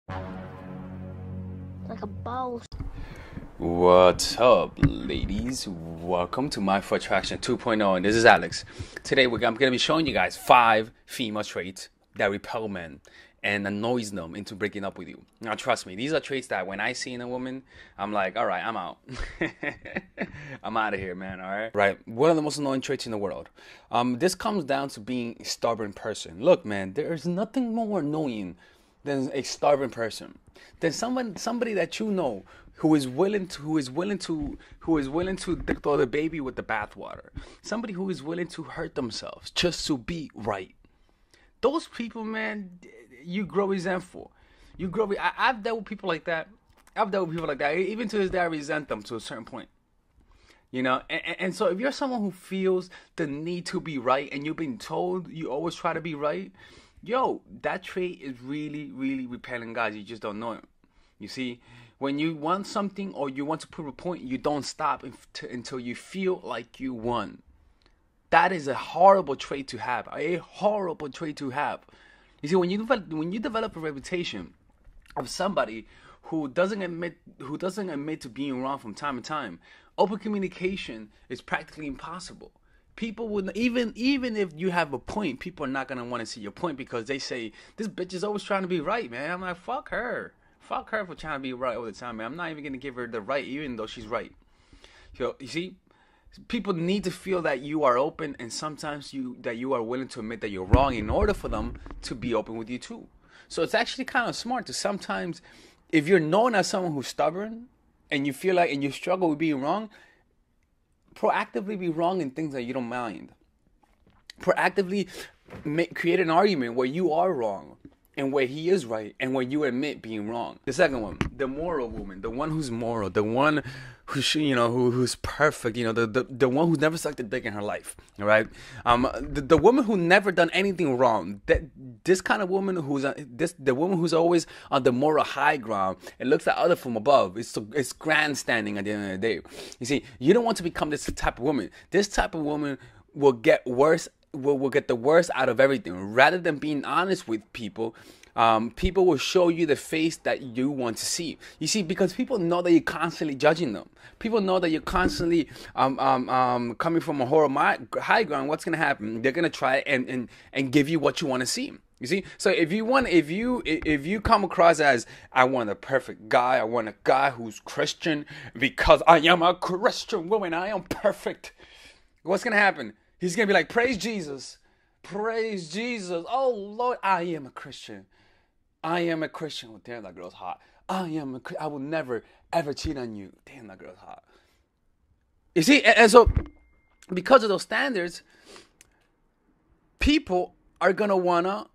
Like a boss. What's up, ladies? Welcome to My For Attraction 2.0, and this is Alex. Today, I'm going to be showing you guys 5 female traits that repel men and annoys them into breaking up with you. Now, trust me, these are traits that when I see in a woman, I'm like, all right, I'm out. I'm out of here, man, all right? Right, one of the most annoying traits in the world. This comes down to being a stubborn person. Look, man, there is nothing more annoying than a stubborn person. Than somebody that you know who is willing to throw the baby with the bathwater. Somebody who is willing to hurt themselves just to be right. Those people, man, you grow resentful. I've dealt with people like that. Even to this day, I resent them to a certain point. You know, and so if you're someone who feels the need to be right and you've been told you always try to be right, yo, that trait is really, really repelling guys. You just don't know it. You see, when you want something or you want to prove a point, you don't stop until you feel like you won. That is a horrible trait to have. A horrible trait to have. You see, when you develop a reputation of somebody who doesn't admit to being wrong from time to time, open communication is practically impossible. People would even if you have a point, people are not gonna want to see your point because they say this bitch is always trying to be right, man. I'm like, fuck her for trying to be right all the time, man. I'm not even gonna give her the right, even though she's right. So you see, people need to feel that you are open, and sometimes that you are willing to admit that you're wrong in order for them to be open with you too. So it's actually kind of smart to sometimes, if you're known as someone who's stubborn, and you feel like and you struggle with being wrong, proactively be wrong in things that you don't mind. Proactively create an argument where you are wrong and where he is right and where you admit being wrong. The second one, the moral woman, the one who's moral, the one who's perfect, the one who's never sucked a dick in her life, all right? The woman who never done anything wrong. This kind of woman the woman who's always on the moral high ground and looks at others from above. It's grandstanding at the end of the day. You see, you don't want to become this type of woman. This type of woman will get worse. Will get the worst out of everything. Rather than being honest with people, people will show you the face that you want to see. You see, because people know that you're constantly judging them. People know that you're constantly coming from a horrible high ground. What's gonna happen? They're gonna try and give you what you want to see. You see, so if you come across as, I want a perfect guy, I want a guy who's Christian because I am a Christian woman, I am perfect. What's gonna happen? He's going to be like, praise Jesus. Praise Jesus. Oh, Lord, I am a Christian. I am a Christian. Oh, damn, that girl's hot. I will never, ever cheat on you. Damn, that girl's hot. You see, and so because of those standards, people are going to want to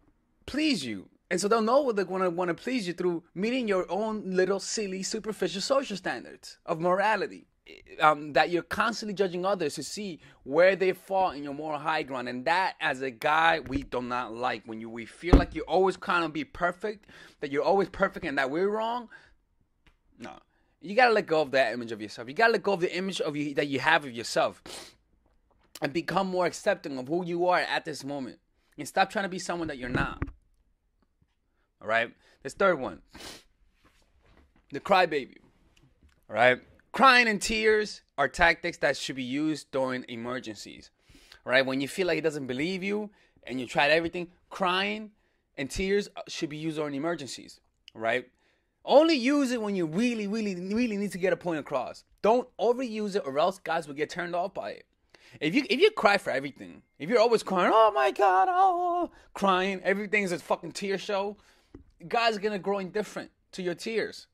please you. And so they'll know they're going to want to please you through meeting your own little silly, superficial social standards of morality. That you're constantly judging others to see where they fall in your moral high ground, and that, as a guy, we do not like. When we feel like you always kind of be perfect, that you're always perfect, and that we're wrong. No, you gotta let go of that image of yourself. You gotta let go of the image of you that you have of yourself, and become more accepting of who you are at this moment, and stop trying to be someone that you're not. All right. This third one, the crybaby. All right. Crying and tears are tactics that should be used during emergencies, right? When you feel like he doesn't believe you and you tried everything, crying and tears should be used during emergencies, right? Only use it when you really, really, really need to get a point across. Don't overuse it, or else guys will get turned off by it. If you cry for everything, if you're always crying, oh my God, oh, crying, everything's a fucking tear show, guys are going to grow indifferent to your tears.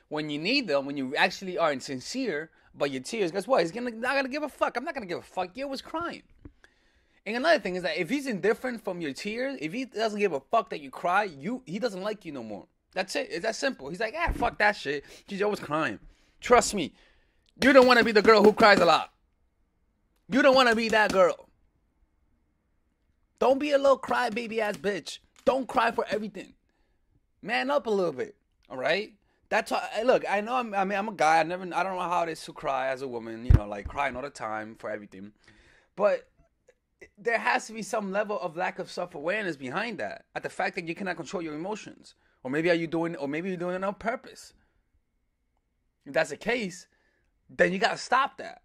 When you need them, when you actually are insincere about your tears, guess what? He's not gonna give a fuck. I'm not gonna give a fuck. You was crying. And another thing is that if he's indifferent from your tears, if he doesn't give a fuck that you cry, he doesn't like you no more. That's it. It's that simple. He's like, fuck that shit. She's always crying. Trust me, you don't want to be the girl who cries a lot. You don't want to be that girl. Don't be a little crybaby ass bitch. Don't cry for everything. Man up a little bit. All right. That's why, look, I know I'm a guy. I don't know how it is to cry as a woman, like crying all the time for everything. But there has to be some level of lack of self-awareness behind that. At the fact that you cannot control your emotions. Or maybe you're doing it on purpose. If that's the case, then you gotta stop that.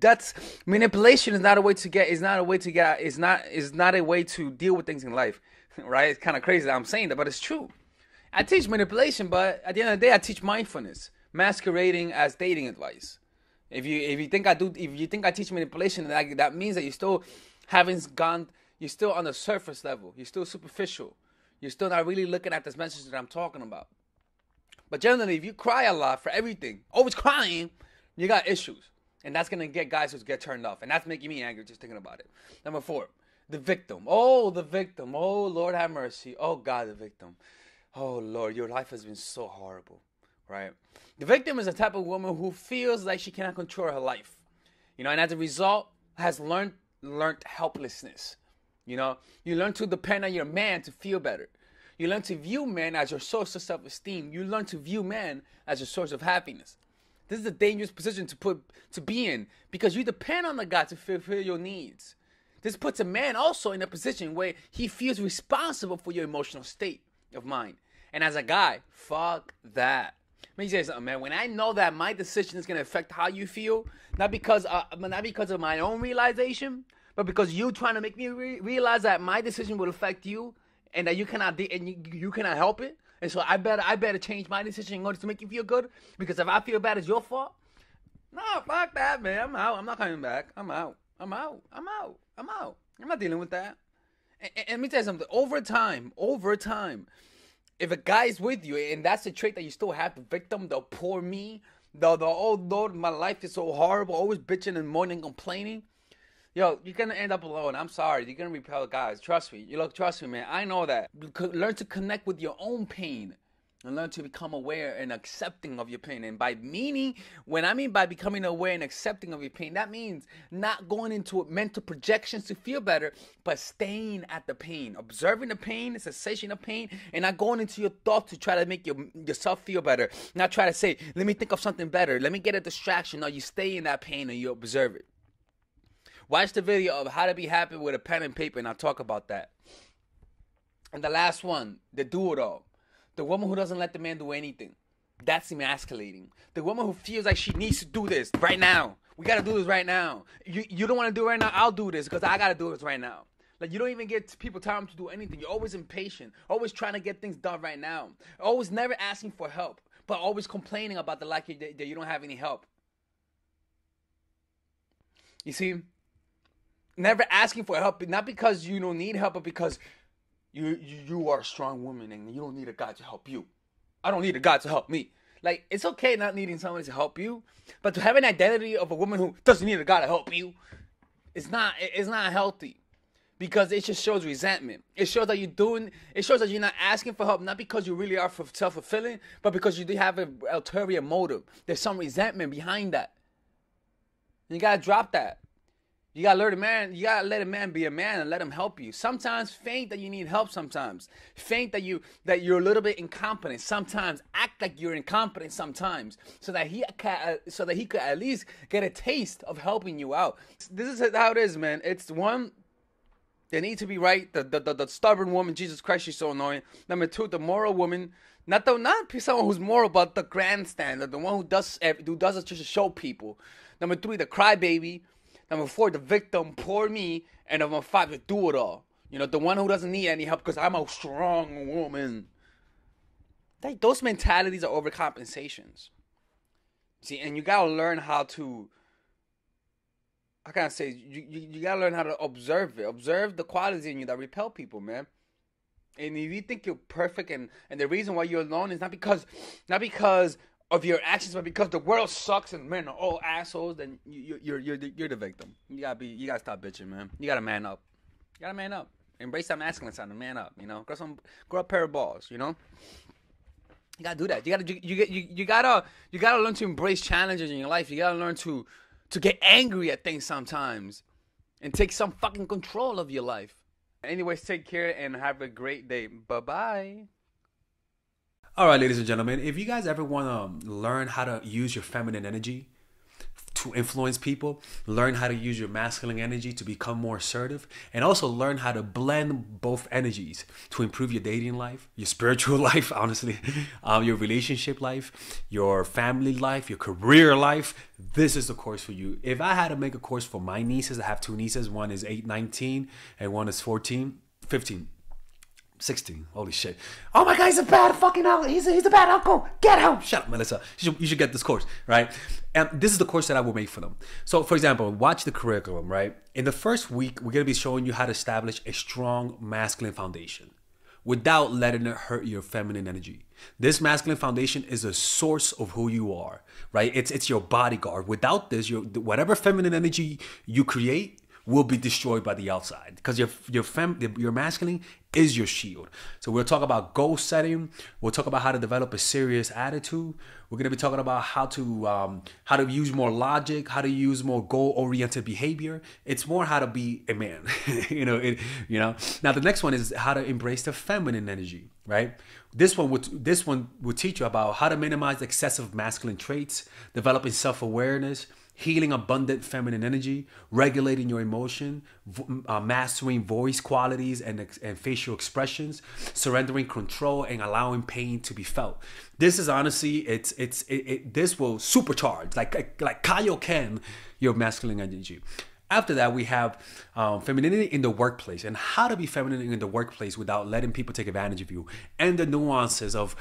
That's manipulation is not a way to deal with things in life, right? It's kind of crazy that I'm saying that, but it's true. I teach manipulation, but at the end of the day, I teach mindfulness, masquerading as dating advice. If you think I teach manipulation, that means that you're still on the surface level. You're still superficial. You're still not really looking at this message that I'm talking about. But generally, if you cry a lot for everything, always crying, you got issues. And that's going to get guys who get turned off. And that's making me angry just thinking about it. Number 4, the victim. Oh, the victim. Oh, Lord have mercy. Oh, God, the victim. Oh, Lord, your life has been so horrible, right? The victim is a type of woman who feels like she cannot control her life, and as a result, has learned helplessness. You learn to depend on your man to feel better. You learn to view men as your source of self-esteem. You learn to view men as your source of happiness. This is a dangerous position to be in because you depend on the guy to fulfill your needs. This puts a man also in a position where he feels responsible for your emotional state of mind. And as a guy, fuck that. Let me tell you something, man. When I know that my decision is gonna affect how you feel, not because of my own realization, but because you trying to make me realize that my decision will affect you, and that you cannot help it. And so I better change my decision in order to make you feel good. Because if I feel bad, it's your fault. No, fuck that, man. I'm out. I'm not coming back. I'm out. I'm not dealing with that. And let me tell you something. Over time, if a guy is with you, and that's the trait that you still have, the victim, the poor me, the oh Lord, my life is so horrible, always bitching and moaning, complaining. Yo, you're going to end up alone. I'm sorry. You're going to repel guys. Trust me. Trust me, man. I know that. Learn to connect with your own pain and learn to become aware and accepting of your pain. And by becoming aware and accepting of your pain, that means not going into mental projections to feel better, but staying at the pain, observing the pain, the sensation of pain, and not going into your thoughts to try to make yourself feel better. Not try to say, let me think of something better. Let me get a distraction. No, you stay in that pain and you observe it. Watch the video of how to be happy with a pen and paper, and I'll talk about that. And the last one, the do-it-all. The woman who doesn't let the man do anything. That's emasculating. The woman who feels like she needs to do this right now. We got to do this right now. You don't want to do it right now? I'll do this because I got to do this right now. Like, you don't even get people time to do anything. You're always impatient. Always trying to get things done right now. Always never asking for help, but always complaining about the lack that you don't have any help. You see? Never asking for help, not because you don't need help, but because you are a strong woman and you don't need a guy to help you. I don't need a guy to help me. Like, it's okay not needing someone to help you, but to have an identity of a woman who doesn't need a guy to help you, it's not healthy, because it just shows resentment. It shows that you're not asking for help, not because you really are self-fulfilling, but because you do have an ulterior motive. There's some resentment behind that. You gotta drop that. You gotta let a man be a man and let him help you. Sometimes feign that you need help. Sometimes feign that you're a little bit incompetent. Sometimes act like you're incompetent. Sometimes so that he could at least get a taste of helping you out. This is how it is, man. It's one. They need to be right. The stubborn woman, Jesus Christ, she's so annoying. Number 2, the moral woman. Not someone who's moral, but the grandstand, the one who does it just to show people. Number 3, the crybaby. Number 4, the victim, poor me. And number 5, the do-it-all. The one who doesn't need any help because I'm a strong woman. Those mentalities are overcompensations. See, and you gotta learn how to, you gotta learn how to observe it. Observe the qualities in you that repel people, man. And if you think you're perfect and the reason why you're alone is not because of your actions, but because the world sucks and men are all assholes, then you're the victim. You gotta stop bitching, man. You gotta man up. Embrace that masculine side and man up. Grow a pair of balls. You gotta do that. You gotta learn to embrace challenges in your life. You gotta learn to get angry at things sometimes, and take some fucking control of your life. Anyways, take care and have a great day. Bye-bye. All right, ladies and gentlemen, if you guys ever want to learn how to use your feminine energy to influence people, learn how to use your masculine energy to become more assertive, and also learn how to blend both energies to improve your dating life, your spiritual life, honestly, your relationship life, your family life, your career life. This is the course for you. If I had to make a course for my nieces, I have two nieces. One is 8, 19, and one is 14, 15. 16. Holy shit. Oh my God, he's a bad fucking uncle. He's a bad uncle. Get him. Shut up, Melissa. You should get this course, right? And this is the course that I will make for them. So, for example, watch the curriculum, right? In the first week, we're going to be showing you how to establish a strong masculine foundation without letting it hurt your feminine energy. This masculine foundation is a source of who you are, right? It's your bodyguard. Without this, whatever feminine energy you create will be destroyed by the outside, because your masculine is your shield. So we'll talk about goal setting. We'll talk about how to develop a serious attitude. We're gonna be talking about how to use more logic, how to use more goal-oriented behavior. It's more how to be a man, Now the next one is how to embrace the feminine energy, right? This one would teach you about how to minimize excessive masculine traits, developing self-awareness, healing abundant feminine energy, regulating your emotion, mastering voice qualities and facial expressions, surrendering control, and allowing pain to be felt. This is honestly, this will supercharge, like Kaioken, your masculine energy. After that, we have femininity in the workplace, and how to be feminine in the workplace without letting people take advantage of you, and the nuances of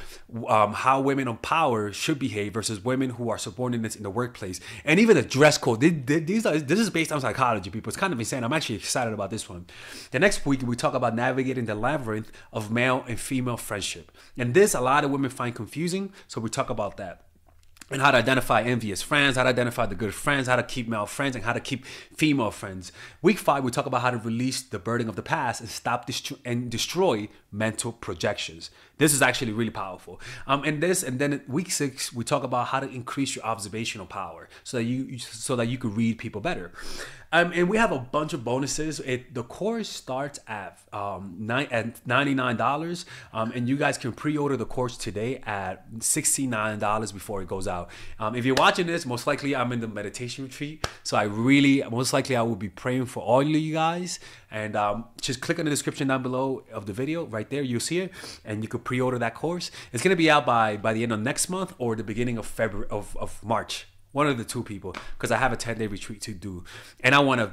how women in power should behave versus women who are subordinates in the workplace, and even the dress code. This is based on psychology, people. It's kind of insane. I'm actually excited about this one. The next week, we talk about navigating the labyrinth of male and female friendship, and this a lot of women find confusing, so we talk about that. And how to identify envious friends, how to identify the good friends, how to keep male friends, and how to keep female friends. Week 5, we talk about how to release the burden of the past and stop and destroy mental projections. This is actually really powerful. And then week 6, we talk about how to increase your observational power so that you can read people better. And we have a bunch of bonuses. The course starts at $99, and you guys can pre-order the course today at $69 before it goes out. If you're watching this, most likely I'm in the meditation retreat, so I will be praying for all of you guys. And just click on the description down below of the video. Right there, you'll see it, and you could pre-order that course. It's gonna be out by the end of next month or the beginning of February of March. One of the two, people, because I have a 10-day retreat to do, and I want to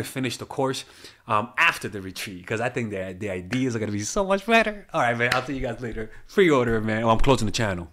finish the course after the retreat, because I think the ideas are gonna be so much better. All right, man. I'll see you guys later. Pre-order, man. Oh, I'm closing the channel.